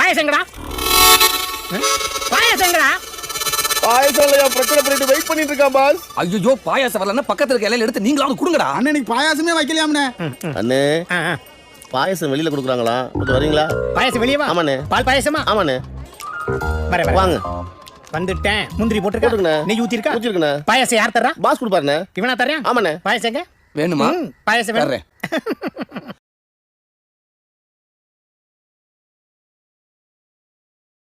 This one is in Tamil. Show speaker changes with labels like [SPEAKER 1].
[SPEAKER 1] பாயசங்கடா பாயசங்கடா.
[SPEAKER 2] பாயசம் இல்லையா பிரச்சனை பண்ணிட்டு வெயிட் பண்ணிட்டு இருக்கான் பாஸ்.
[SPEAKER 3] ஐயோ பாயாசம் வரலன்னா பக்கத்துல இருக்க இலையில எடுத்து நீங்களாவது கொடுங்கடா.
[SPEAKER 4] அண்ணே நீ பாயாசமே வைக்கலையாம்னே.
[SPEAKER 2] அண்ணே பாயசம் வெளியில கொடுக்குறாங்களா, கொஞ்சம் வரீங்களா?
[SPEAKER 1] பாயசம் வெளியே வா.
[SPEAKER 2] ஆமாண்ணே.
[SPEAKER 1] பால் பாயசமா?
[SPEAKER 2] ஆமாண்ணே.
[SPEAKER 1] வர
[SPEAKER 2] வாங்க.
[SPEAKER 1] வந்துட்டேன். முந்திரி
[SPEAKER 2] போட்டுருக்கண்ணே.
[SPEAKER 1] போட்டுருக்கா, நெய் ஊத்திருக்கா?
[SPEAKER 2] ஊத்திருக்கண்ணே.
[SPEAKER 1] பாயசம் யார் தர்றா?
[SPEAKER 2] பாஸ் கொடுப்பாருண்ணே.
[SPEAKER 1] இவனா தர்றேன்.
[SPEAKER 2] ஆமாண்ணே.
[SPEAKER 1] பாயசங்க
[SPEAKER 3] வேணுமா?
[SPEAKER 1] பாயசம் வேணும்.
[SPEAKER 3] தர்றேன்.